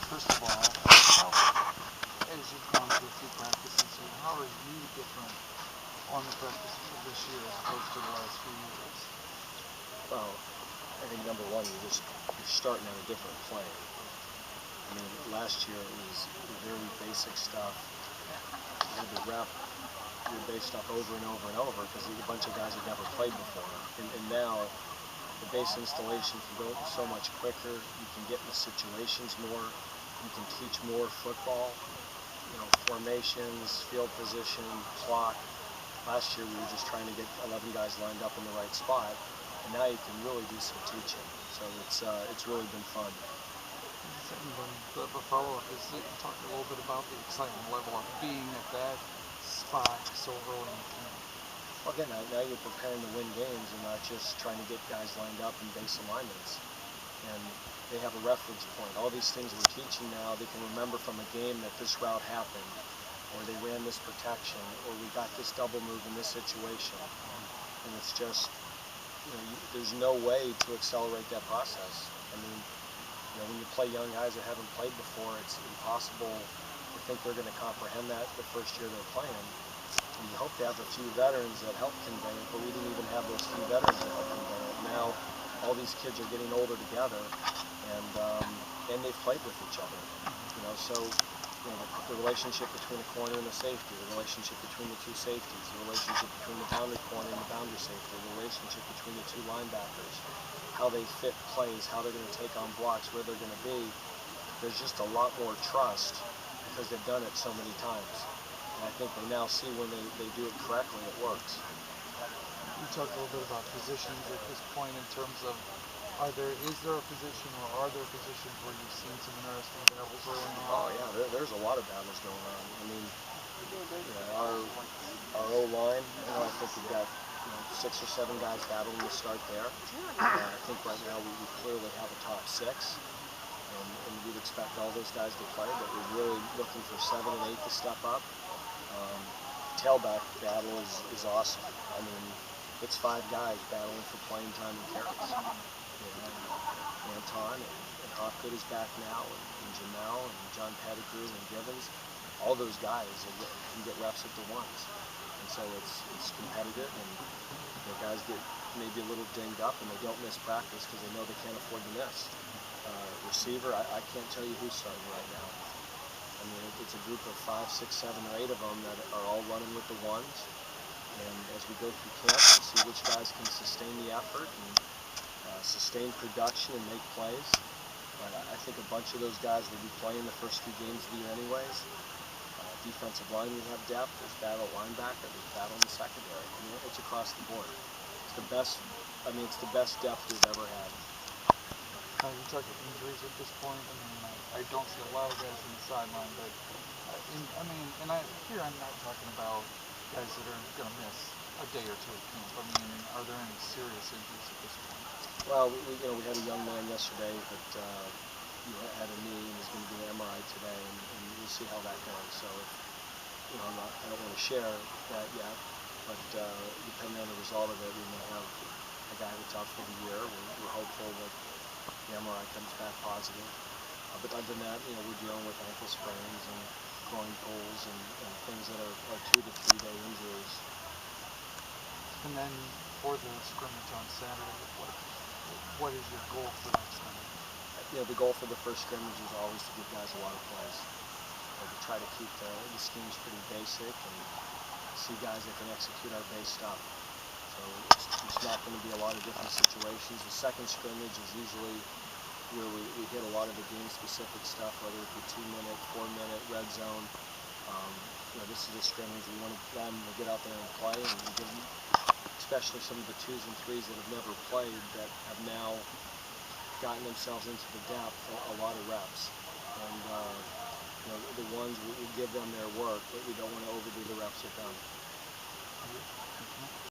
First of all, how, as you've gone through a few practices here, how are you different on the practice field this year as opposed to the last few years? Well, I think number one, you're starting at a different plane. I mean, last year it was very basic stuff. You had to rep your base stuff over and over and over because a bunch of guys had never played before. And now the base installation can go so much quicker. You can get in the situations more. You can teach more football. You know, formations, field position, clock. Last year we were just trying to get 11 guys lined up in the right spot, and now you can really do some teaching. So it's really been fun. Second one, but follow-up is talk a little bit about the excitement level of being at that spot so early in camp. Well, again, now you're preparing to win games and not just trying to get guys lined up in base alignments. And they have a reference point. All these things we're teaching now, they can remember from a game that this route happened, or they ran this protection, or we got this double move in this situation. And it's just, there's no way to accelerate that process. I mean, when you play young guys that haven't played before, it's impossible to think they're going to comprehend that the first year they're playing. And you hope to have a few veterans that help convey it, but we didn't even have those few veterans that help convey it. Now, all these kids are getting older together, and they've played with each other. So the relationship between the corner and the safety, the relationship between the two safeties, the relationship between the boundary corner and the boundary safety, the relationship between the two linebackers, how they fit plays, how they're going to take on blocks, where they're going to be. There's just a lot more trust because they've done it so many times. And I think they now see when they do it correctly, it works. You talked a little bit about positions at this point in terms of is there a position or are there positions where you've seen some interesting battles early on? Oh yeah, there's a lot of battles going on. I mean, our O-line, I think we've got 6 or 7 guys battling to start there. I think right now we clearly have a top 6, and we'd expect all those guys to play, but we're really looking for 7 and 8 to step up. Tailback battle is awesome. I mean, it's 5 guys battling for playing time and carries. Anton and Hopgood is back now, and Jamel and John Pettigrew and Givens. All those guys can get reps at the ones. And so it's competitive, and guys get maybe a little dinged up, and they don't miss practice because they know they can't afford to miss. Receiver, I can't tell you who's starting right now. I mean, it's a group of 5, 6, 7, or 8 of them that are all running with the ones. And as we go through camp, we'll see which guys can sustain the effort and sustain production and make plays. But I think a bunch of those guys will be playing the first few games of the year anyways. Defensive line, we have depth. There's battle at linebacker. There's battle in the secondary. I mean, it's across the board. It's the best. I mean, it's the best depth we've ever had. You talking injuries at this point? I mean, I don't see a lot of guys on the sideline, but I'm not talking about guys that are going to miss a day or two of camp. I mean, are there any serious injuries at this point? Well, we had a young man yesterday that had a knee and is going to do an MRI today, and we'll see how that goes. So, I don't want to share that yet, but depending on the result of it, we may have a guy that's out for the year. We're hopeful that the MRI comes back positive. But other than that, we're dealing with ankle sprains and groin pulls and things that are 2 to 3 day injuries. And then for the scrimmage on Saturday, what is your goal for that scrimmage? The goal for the first scrimmage is always to give guys a lot of plays. To try to keep the schemes pretty basic and see guys that can execute our base stuff. So it's not going to be a lot of different situations. The second scrimmage is usually where we hit a lot of the game-specific stuff, whether it be 2-minute, 4-minute, red zone. This is a scrimmage we want them to get out there and play, and give them, especially some of the 2s and 3s that have never played, that have now gotten themselves into the depth, a lot of reps. And the ones we give them their work, but we don't want to overdo the reps with them.